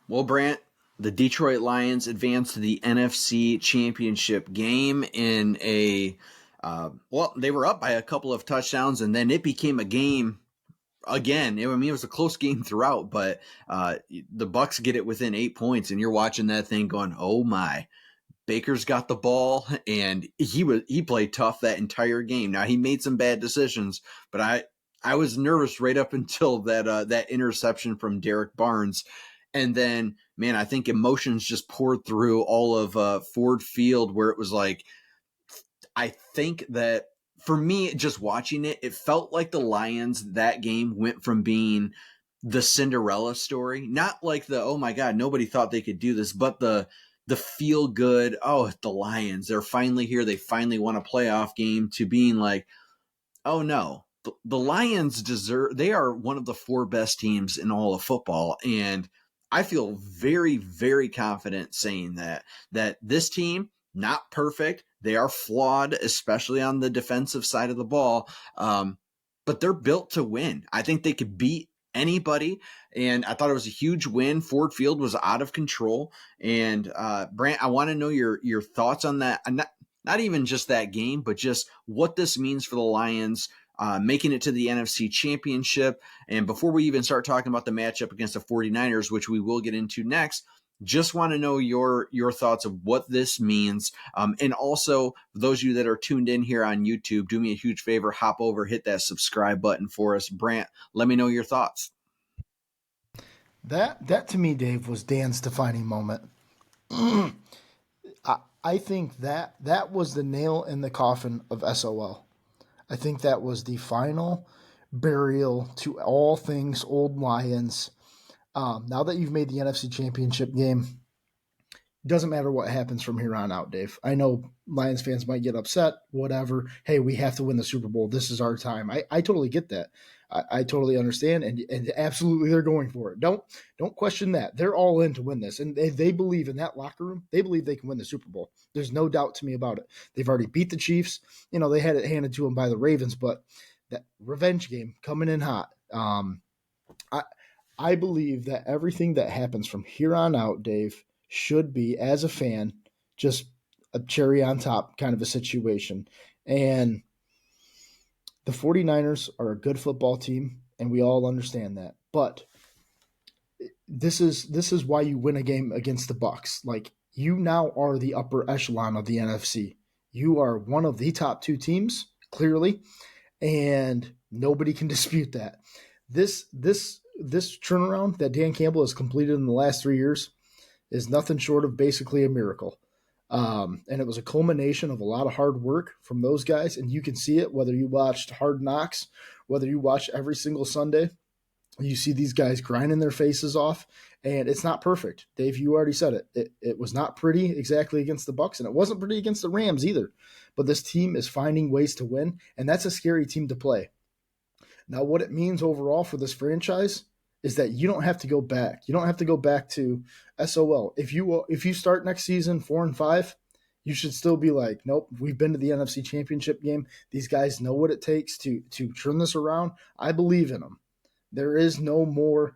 Well, Brant, the Detroit Lions advanced to the NFC Championship game in they were up by a couple of touchdowns, and then it became a game again. I mean, it was a close game throughout, but the Bucs get it within 8 points, and you're watching that thing going, "Oh my!" Baker's got the ball, and he played tough that entire game. Now he made some bad decisions, but I was nervous right up until that interception from Derek Barnes, and then man, I think emotions just poured through all of Ford Field, where it was like I think that for me, just watching it, it felt like the Lions that game went from being the Cinderella story, not like the oh my god, nobody thought they could do this, but the feel good, oh, the Lions, they're finally here, they finally won a playoff game, to being like, oh no, the Lions they are one of the four best teams in all of football, and I feel very, very confident saying that this team, not perfect, they are flawed, especially on the defensive side of the ball, but they're built to win. I think they could beat anybody, and I thought it was a huge win. Ford Field was out of control, and Brant, I want to know your thoughts on that. Not even just that game, but just what this means for the Lions making it to the NFC Championship. And before we even start talking about the matchup against the 49ers, which we will get into next, just want to know your thoughts of what this means. And also, those of you that are tuned in here on YouTube, do me a huge favor, hop over, hit that subscribe button for us. Brant, let me know your thoughts. That to me, Dave, was Dan's defining moment. I think that was the nail in the coffin of SOL. I think that was the final burial to all things old Lions. Now that you've made the NFC Championship game, doesn't matter what happens from here on out, Dave. I know Lions fans might get upset, whatever. Hey, we have to win the Super Bowl. This is our time. I totally get that. I totally understand, and absolutely they're going for it. Don't question that. They're all in to win this, and they believe in that locker room. They believe they can win the Super Bowl. There's no doubt to me about it. They've already beat the Chiefs. You know, they had it handed to them by the Ravens, but that revenge game coming in hot. I believe that everything that happens from here on out, Dave, should be, as a fan, just a cherry on top kind of a situation. And the 49ers are a good football team, and we all understand that. But this is why you win a game against the Bucs. Like, you now are the upper echelon of the NFC. You are one of the top two teams, clearly, and nobody can dispute that. This turnaround that Dan Campbell has completed in the last 3 years is nothing short of basically a miracle. And it was a culmination of a lot of hard work from those guys. And you can see it whether you watched Hard Knocks, whether you watch every single Sunday. You see these guys grinding their faces off, and it's not perfect. Dave, you already said it. It was not pretty exactly against the Bucs, and it wasn't pretty against the Rams either. But this team is finding ways to win, and that's a scary team to play. Now, what it means overall for this franchise is that you don't have to go back. You don't have to go back to SOL. If you start next season 4-5, you should still be like, nope, we've been to the NFC Championship game. These guys know what it takes to turn this around. I believe in them. There is no more,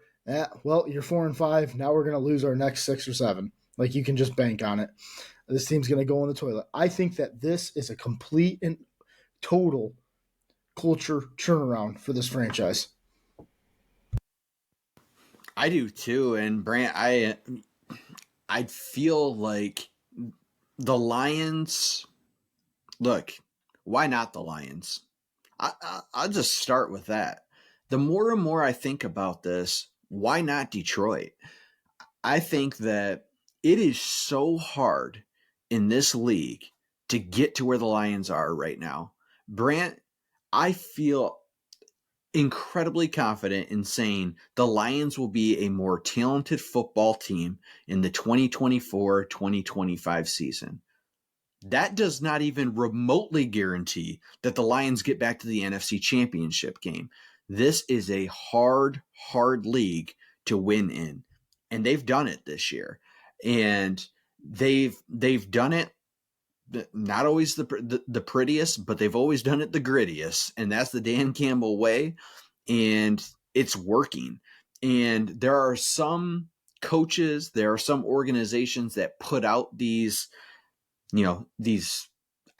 well, you're 4-5. Now we're going to lose our next 6 or 7. Like, you can just bank on it. This team's going to go in the toilet. I think that this is a complete and total culture turnaround for this franchise. I do too, and Brant, I feel like the Lions. Look, why not the Lions? I'll just start with that. The more and more I think about this, why not Detroit? I think that it is so hard in this league to get to where the Lions are right now. Brant, I feel incredibly confident in saying the Lions will be a more talented football team in the 2024-2025 season. That does not even remotely guarantee that the Lions get back to the NFC Championship game. This is a hard, hard league to win in, and they've done it this year. And they've done it not always the prettiest, but they've always done it the grittiest, and that's the Dan Campbell way, and it's working. And there are some coaches, there are some organizations that put out these, these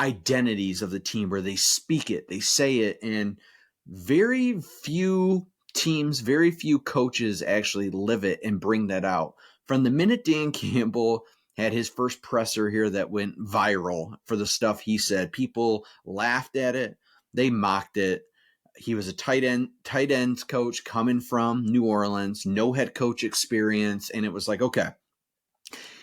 identities of the team where they speak it, they say it, and very few teams, very few coaches actually live it and bring that out. From the minute Dan Campbell had his first presser here that went viral for the stuff he said, people laughed at it, they mocked it. He was a tight ends coach coming from New Orleans, no head coach experience, and it was like, okay,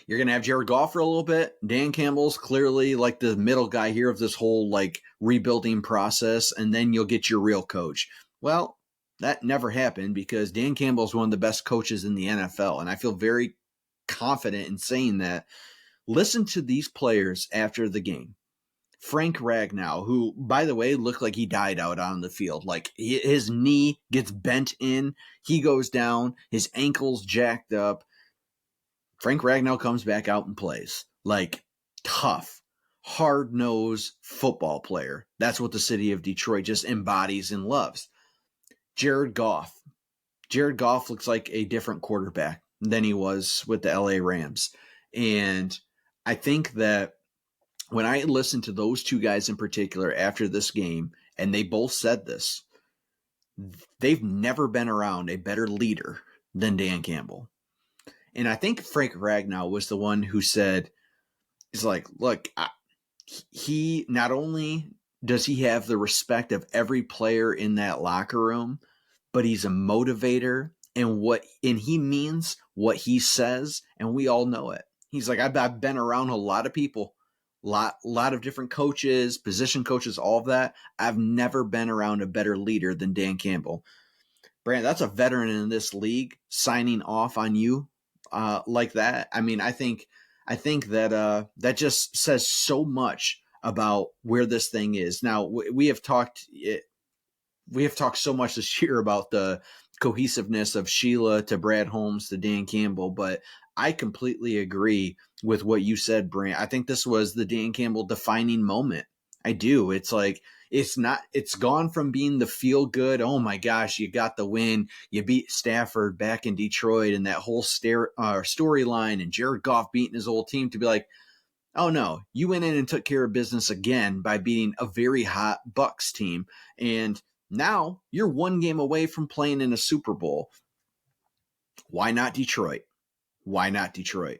you're going to have Jared Goff for a little bit. Dan Campbell's clearly like the middle guy here of this whole like rebuilding process, and then you'll get your real coach. Well, that never happened because Dan Campbell's one of the best coaches in the NFL, and I feel very confident in saying that. Listen to these players after the game. Frank Ragnow, who, by the way, looked like he died out on the field. Like his knee gets bent in, he goes down, his ankle's jacked up. Frank Ragnow comes back out and plays. Like, tough, hard-nosed football player. That's what the city of Detroit just embodies and loves. Jared Goff. Jared Goff looks like a different quarterback than he was with the LA Rams. And I think that when I listened to those two guys in particular after this game, and they both said this, they've never been around a better leader than Dan Campbell. And I think Frank Ragnow was the one who said, he's like, look, he not only does he have the respect of every player in that locker room, but he's a motivator, and he means what he says, and we all know it. He's like, I've been around a lot of people, lot of different coaches, position coaches, all of that. I've never been around a better leader than Dan Campbell. Brand, that's a veteran in this league signing off on you like that. I mean, I think that that just says so much about where this thing is. Now, we have talked so much this year about the cohesiveness of Sheila to Brad Holmes to Dan Campbell, but I completely agree with what you said, Brant. I think this was the Dan Campbell defining moment. I do. It's like, it's gone from being the feel good, oh my gosh, you got the win, you beat Stafford back in Detroit, and that whole storyline and Jared Goff beating his old team, to be like, oh no, you went in and took care of business again by beating a very hot Bucs team. And now you're one game away from playing in a Super Bowl. Why not Detroit? Why not Detroit?